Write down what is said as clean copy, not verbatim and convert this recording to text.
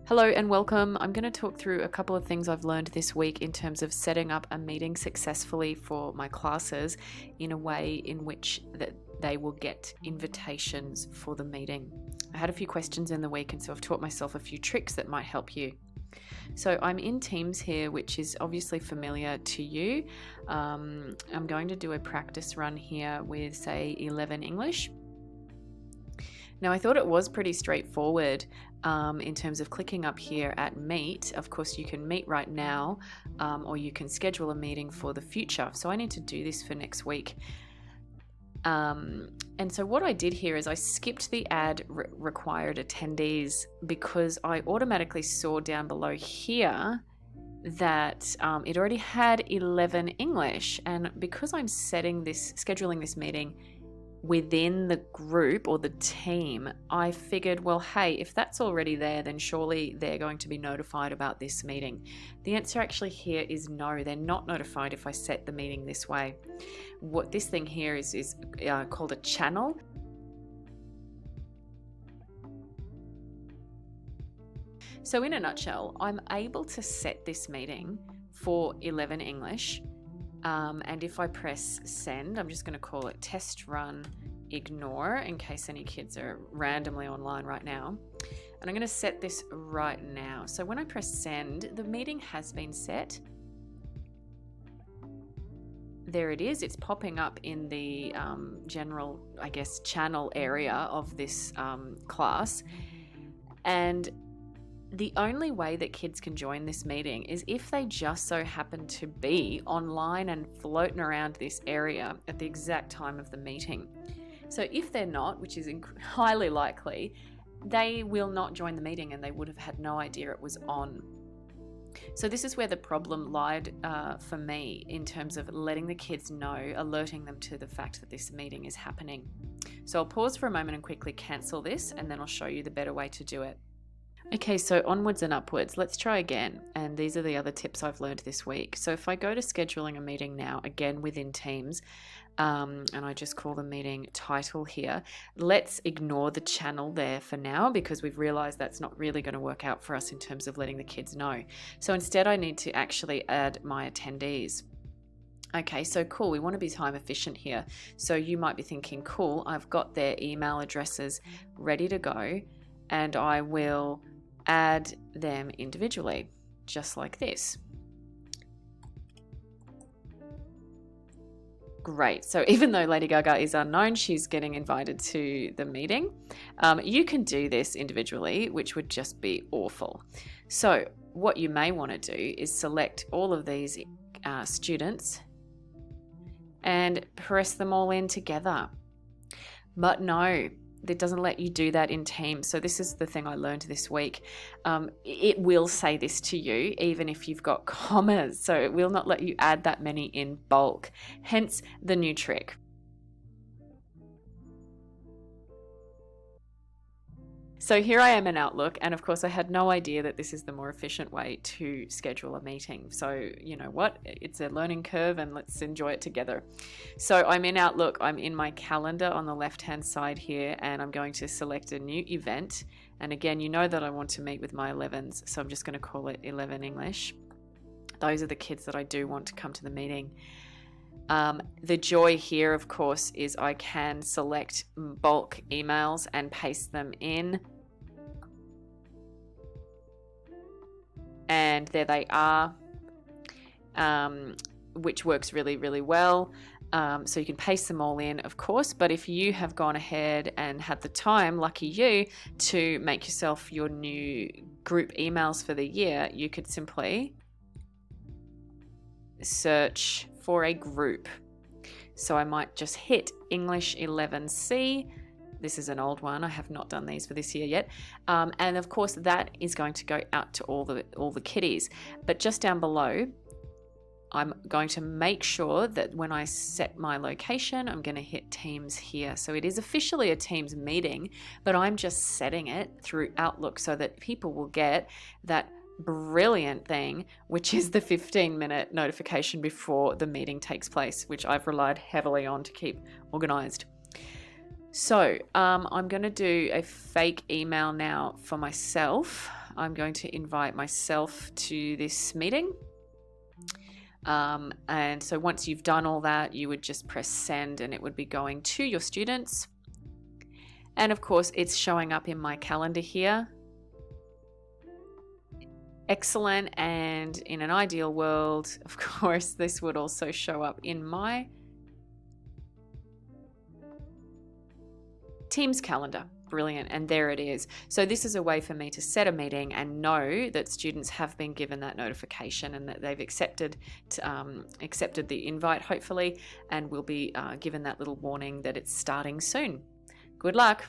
Hello and welcome. I'm going to talk through a couple of things I've learned this week in terms of setting up a meeting successfully for my classes in a way in which that they will get invitations for the meeting. I had a few questions in the week, and so I've taught myself a few tricks that might help you. So I'm in Teams here, which is obviously familiar to you. I'm going to do a practice run here with, say, 11 English. Now, I thought it was pretty straightforward in terms of clicking up here at Meet. Of course, you can meet right now, or you can schedule a meeting for the future. So I need to do this for next week. And so what I did here is I skipped the add required attendees because I automatically saw down below here that it already had 11 English. And because I'm scheduling this meeting within the group or the team, I figured, well, hey, if that's already there, then surely they're going to be notified about this meeting. The answer actually here is no, they're not notified if I set the meeting this way. What this thing here is called a channel. So in a nutshell, I'm able to set this meeting for 11 English. And if I press send, I'm just going to call it test run ignore in case any kids are randomly online right now. And I'm going to set this right now. So when I press send, the meeting has been set. There it is. It's popping up in the general, channel area of this class. And the only way that kids can join this meeting is if they just so happen to be online and floating around this area at the exact time of the meeting. So if they're not, which is highly likely, they will not join the meeting and they would have had no idea it was on. So this is where the problem lied for me in terms of letting the kids know, alerting them to the fact that this meeting is happening. So I'll pause for a moment and quickly cancel this, and then I'll show you the better way to do it. Okay, so onwards and upwards, let's try again. And these are the other tips I've learned this week. So if I go to scheduling a meeting now, again within Teams, and I just call the meeting title here, let's ignore the channel there for now because we've realized that's not really going to work out for us in terms of letting the kids know. So instead I need to actually add my attendees. Okay, so cool, we want to be time efficient here. So you might be thinking, cool, I've got their email addresses ready to go, and I will add them individually, just like this. Great. So even though Lady Gaga is unknown, she's getting invited to the meeting. You can do this individually, which would just be awful. So what you may want to do is select all of these students and press them all in together. But no, it doesn't let you do that in Teams. So this is the thing I learned this week. It will say this to you, even if you've got commas. So it will not let you add that many in bulk. Hence the new trick. So here I am in Outlook, and of course I had no idea that this is the more efficient way to schedule a meeting. So you know what, it's a learning curve and let's enjoy it together. So I'm in Outlook, I'm in my calendar on the left hand side here, and I'm going to select a new event. And again, you know that I want to meet with my 11s, so I'm just going to call it 11 English. Those are the kids that I do want to come to the meeting. The joy here, of course, is I can select bulk emails and paste them in. And there they are, which works really, really well. So you can paste them all in, of course, but if you have gone ahead and had the time, lucky you, to make yourself your new group emails for the year, you could simply search for a group. So I might just hit English 11C. This is an old one. I have not done these for this year yet. And of course that is going to go out to all the kiddies. But just down below, I'm going to make sure that when I set my location, I'm going to hit Teams here. So it is officially a Teams meeting, but I'm just setting it through Outlook so that people will get that brilliant thing, which is the 15-minute notification before the meeting takes place, which I've relied heavily on to keep organized. So I'm going to do a fake email now for myself. I'm going to invite myself to this meeting. And so once you've done all that, you would just press send and it would be going to your students. And of course, it's showing up in my calendar here. Excellent. And in an ideal world, of course, this would also show up in my Teams calendar. Brilliant. And there it is. So this is a way for me to set a meeting and know that students have been given that notification and that they've accepted the invite, hopefully, and will be given that little warning that it's starting soon. Good luck.